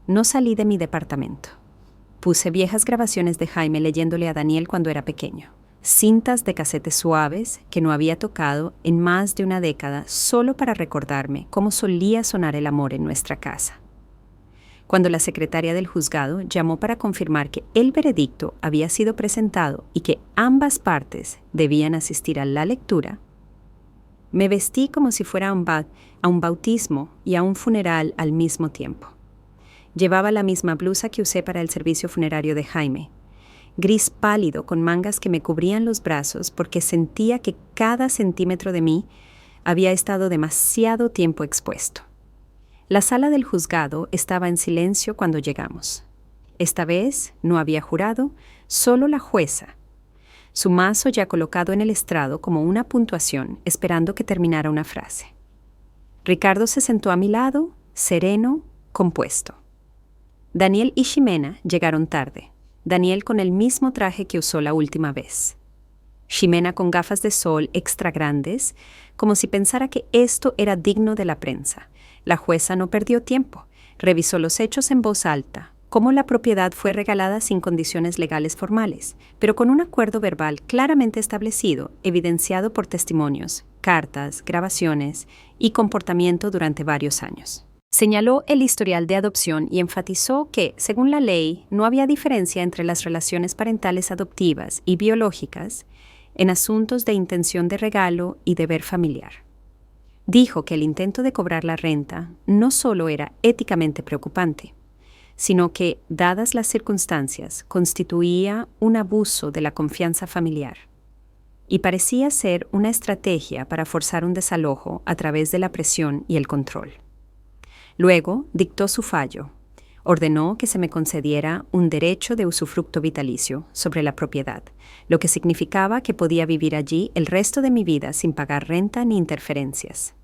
No salí de mi departamento. Puse viejas grabaciones de Jaime leyéndole a Daniel cuando era pequeño. Cintas de casetes suaves que no había tocado en más de una década solo para recordarme cómo solía sonar el amor en nuestra casa. Cuando la secretaria del juzgado llamó para confirmar que el veredicto había sido presentado y que ambas partes debían asistir a la lectura, me vestí como si fuera a un bautismo y a un funeral al mismo tiempo. Llevaba la misma blusa que usé para el servicio funerario de Jaime, gris pálido con mangas que me cubrían los brazos porque sentía que cada centímetro de mí había estado demasiado tiempo expuesto. La sala del juzgado estaba en silencio cuando llegamos. Esta vez no había jurado, solo la jueza, su mazo ya colocado en el estrado como una puntuación, esperando que terminara una frase. Ricardo se sentó a mi lado, sereno, compuesto. Daniel y Ximena llegaron tarde. Daniel con el mismo traje que usó la última vez. Ximena con gafas de sol extra grandes, como si pensara que esto era digno de la prensa. La jueza no perdió tiempo. Revisó los hechos en voz alta, cómo la propiedad fue regalada sin condiciones legales formales, pero con un acuerdo verbal claramente establecido, evidenciado por testimonios, cartas, grabaciones y comportamiento durante varios años. Señaló el historial de adopción y enfatizó que, según la ley, no había diferencia entre las relaciones parentales adoptivas y biológicas en asuntos de intención de regalo y deber familiar. Dijo que el intento de cobrar la renta no solo era éticamente preocupante, sino que, dadas las circunstancias, constituía un abuso de la confianza familiar. y parecía ser una estrategia para forzar un desalojo a través de la presión y el control. Luego dictó su fallo. Ordenó que se me concediera un derecho de usufructo vitalicio sobre la propiedad, lo que significaba que podía vivir allí el resto de mi vida sin pagar renta ni interferencias.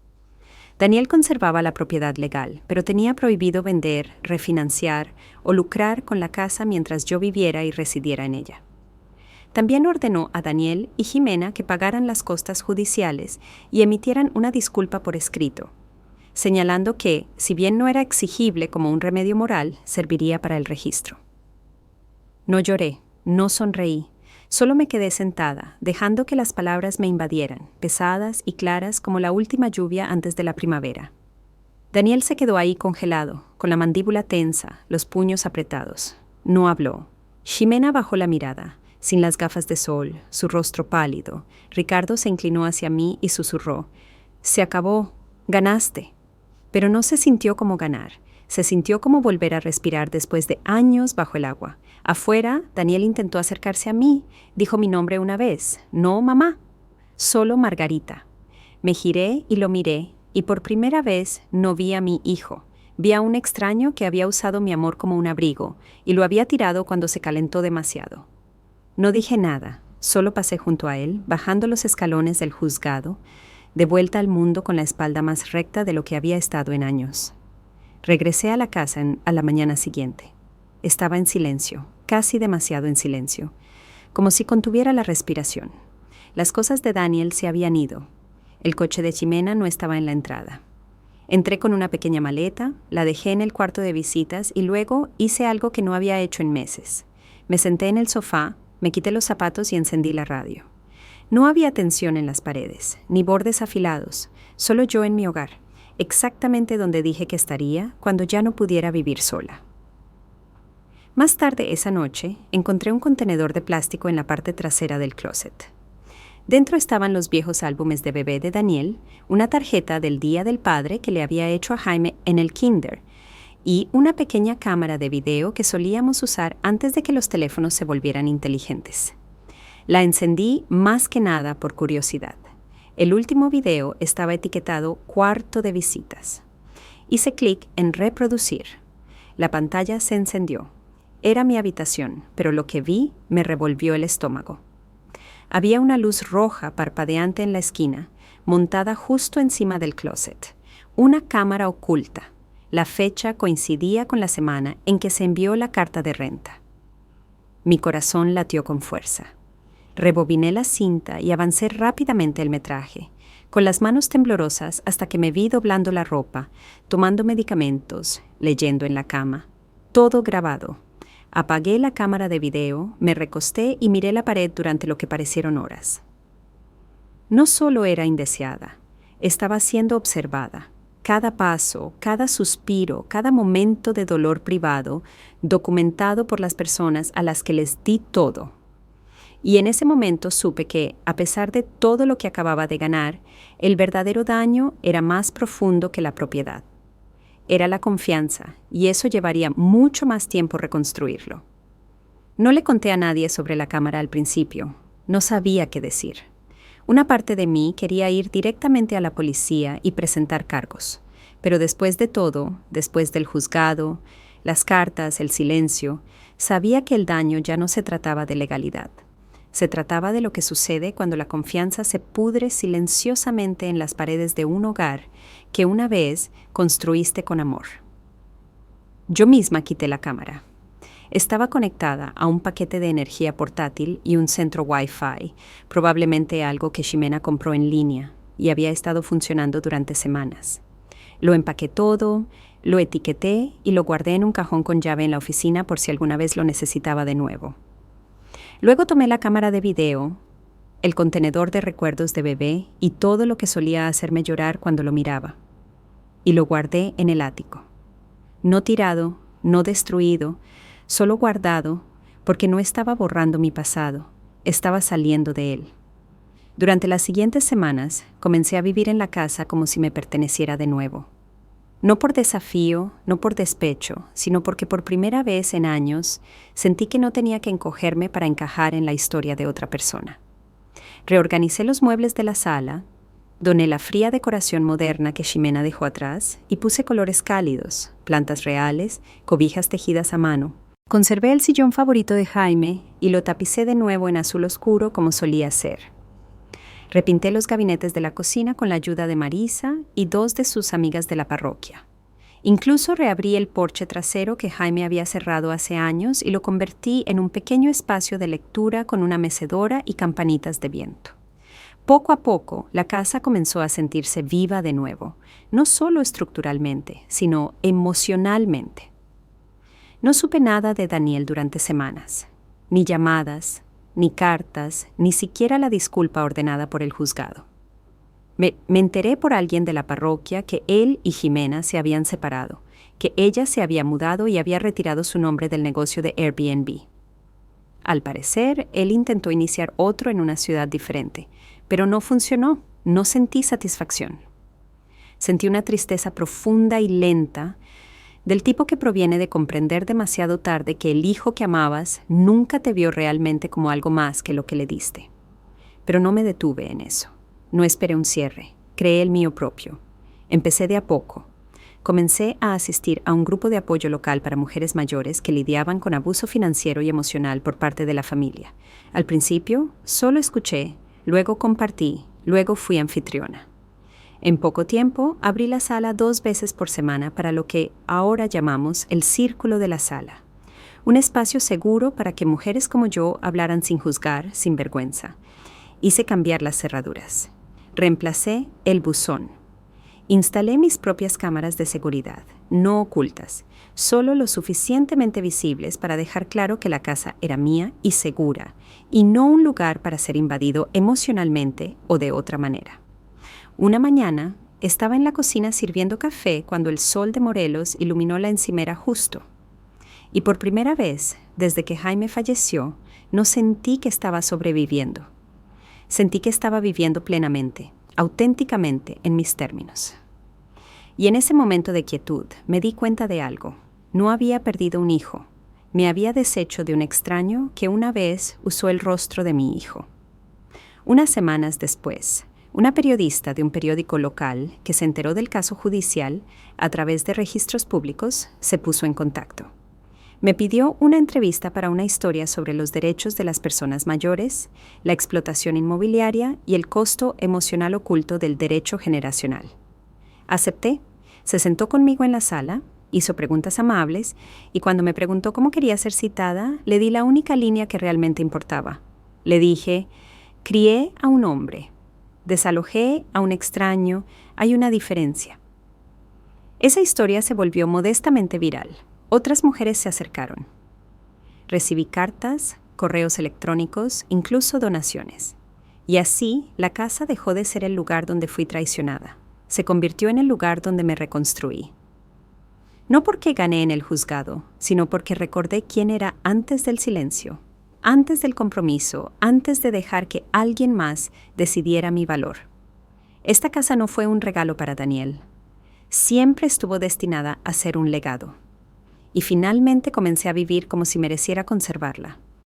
Daniel conservaba la propiedad legal, pero tenía prohibido vender, refinanciar o lucrar con la casa mientras yo viviera y residiera en ella. También ordenó a Daniel y Jimena que pagaran las costas judiciales y emitieran una disculpa por escrito, señalando que, si bien no era exigible como un remedio moral, serviría para el registro. No lloré, no sonreí, solo me quedé sentada, dejando que las palabras me invadieran, pesadas y claras como la última lluvia antes de la primavera. Daniel se quedó ahí congelado, con la mandíbula tensa, los puños apretados. No habló. Ximena bajó la mirada, sin las gafas de sol, su rostro pálido. Ricardo se inclinó hacia mí y susurró: «Se acabó, ganaste». Pero no se sintió como ganar, se sintió como volver a respirar después de años bajo el agua. Afuera, Daniel intentó acercarse a mí, dijo mi nombre una vez, no mamá, solo Margarita. Me giré y lo miré, y por primera vez no vi a mi hijo. Vi a un extraño que había usado mi amor como un abrigo, y lo había tirado cuando se calentó demasiado. No dije nada, solo pasé junto a él, bajando los escalones del juzgado, de vuelta al mundo con la espalda más recta de lo que había estado en años. Regresé a la casa a la mañana siguiente. Estaba en silencio, casi demasiado en silencio, como si contuviera la respiración. Las cosas de Daniel se habían ido. El coche de Ximena no estaba en la entrada. Entré con una pequeña maleta, la dejé en el cuarto de visitas y luego hice algo que no había hecho en meses. Me senté en el sofá, me quité los zapatos y encendí la radio. No había tensión en las paredes, ni bordes afilados, solo yo en mi hogar, exactamente donde dije que estaría cuando ya no pudiera vivir sola. Más tarde esa noche, encontré un contenedor de plástico en la parte trasera del closet. Dentro estaban los viejos álbumes de bebé de Daniel, una tarjeta del Día del Padre que le había hecho a Jaime en el kinder, y una pequeña cámara de video que solíamos usar antes de que los teléfonos se volvieran inteligentes. La encendí más que nada por curiosidad. El último video estaba etiquetado «Cuarto de visitas». Hice clic en «Reproducir». La pantalla se encendió. Era mi habitación, pero lo que vi me revolvió el estómago. Había una luz roja parpadeante en la esquina, montada justo encima del closet. Una cámara oculta. La fecha coincidía con la semana en que se envió la carta de renta. Mi corazón latió con fuerza. Rebobiné la cinta y avancé rápidamente el metraje, con las manos temblorosas hasta que me vi doblando la ropa, tomando medicamentos, leyendo en la cama. Todo grabado. Apagué la cámara de video, me recosté y miré la pared durante lo que parecieron horas. No solo era indeseada, estaba siendo observada. Cada paso, cada suspiro, cada momento de dolor privado, documentado por las personas a las que les di todo. Y en ese momento supe que, a pesar de todo lo que acababa de ganar, el verdadero daño era más profundo que la propiedad. Era la confianza, y eso llevaría mucho más tiempo reconstruirlo. No le conté a nadie sobre la cámara al principio. No sabía qué decir. Una parte de mí quería ir directamente a la policía y presentar cargos. Pero después de todo, después del juzgado, las cartas, el silencio, sabía que el daño ya no se trataba de legalidad. Se trataba de lo que sucede cuando la confianza se pudre silenciosamente en las paredes de un hogar que una vez construiste con amor. Yo misma quité la cámara. Estaba conectada a un paquete de energía portátil y un centro Wi-Fi, probablemente algo que Ximena compró en línea y había estado funcionando durante semanas. Lo empaqué todo, lo etiqueté y lo guardé en un cajón con llave en la oficina por si alguna vez lo necesitaba de nuevo. Luego tomé la cámara de video, el contenedor de recuerdos de bebé y todo lo que solía hacerme llorar cuando lo miraba. Y lo guardé en el ático. No tirado, no destruido, solo guardado porque no estaba borrando mi pasado, estaba saliendo de él. Durante las siguientes semanas comencé a vivir en la casa como si me perteneciera de nuevo. No por desafío, no por despecho, sino porque por primera vez en años sentí que no tenía que encogerme para encajar en la historia de otra persona. Reorganicé los muebles de la sala, doné la fría decoración moderna que Ximena dejó atrás y puse colores cálidos, plantas reales, cobijas tejidas a mano. Conservé el sillón favorito de Jaime y lo tapicé de nuevo en azul oscuro como solía ser. Repinté los gabinetes de la cocina con la ayuda de Marisa y 2 de sus amigas de la parroquia. Incluso reabrí el porche trasero que Jaime había cerrado hace años y lo convertí en un pequeño espacio de lectura con una mecedora y campanitas de viento. Poco a poco, la casa comenzó a sentirse viva de nuevo, no solo estructuralmente, sino emocionalmente. No supe nada de Daniel durante semanas, ni llamadas, ni cartas, ni siquiera la disculpa ordenada por el juzgado. Me enteré por alguien de la parroquia que él y Ximena se habían separado, que ella se había mudado y había retirado su nombre del negocio de Airbnb. Al parecer, él intentó iniciar otro en una ciudad diferente, pero no funcionó, no sentí satisfacción. Sentí una tristeza profunda y lenta, del tipo que proviene de comprender demasiado tarde que el hijo que amabas nunca te vio realmente como algo más que lo que le diste. Pero no me detuve en eso. No esperé un cierre, creé el mío propio. Empecé de a poco. Comencé a asistir a un grupo de apoyo local para mujeres mayores que lidiaban con abuso financiero y emocional por parte de la familia. Al principio, solo escuché, luego compartí, luego fui anfitriona. En poco tiempo, abrí la sala 2 veces por semana para lo que ahora llamamos el Círculo de la Sala. Un espacio seguro para que mujeres como yo hablaran sin juzgar, sin vergüenza. Hice cambiar las cerraduras. Reemplacé el buzón. Instalé mis propias cámaras de seguridad, no ocultas, solo lo suficientemente visibles para dejar claro que la casa era mía y segura, y no un lugar para ser invadido emocionalmente o de otra manera. Una mañana, estaba en la cocina sirviendo café cuando el sol de Morelos iluminó la encimera justo. Y por primera vez, desde que Jaime falleció, no sentí que estaba sobreviviendo. Sentí que estaba viviendo plenamente, auténticamente, en mis términos. Y en ese momento de quietud me di cuenta de algo. No había perdido un hijo. Me había deshecho de un extraño que una vez usó el rostro de mi hijo. Unas semanas después, una periodista de un periódico local que se enteró del caso judicial a través de registros públicos se puso en contacto. Me pidió una entrevista para una historia sobre los derechos de las personas mayores, la explotación inmobiliaria y el costo emocional oculto del derecho generacional. Acepté, se sentó conmigo en la sala, hizo preguntas amables y cuando me preguntó cómo quería ser citada, le di la única línea que realmente importaba. Le dije, crié a un hombre, desalojé a un extraño, hay una diferencia. Esa historia se volvió modestamente viral. Otras mujeres se acercaron. Recibí cartas, correos electrónicos, incluso donaciones. Y así, la casa dejó de ser el lugar donde fui traicionada. Se convirtió en el lugar donde me reconstruí. No porque gané en el juzgado, sino porque recordé quién era antes del silencio, antes del compromiso, antes de dejar que alguien más decidiera mi valor. Esta casa no fue un regalo para Daniel. Siempre estuvo destinada a ser un legado. Y finalmente comencé a vivir como si mereciera conservarla.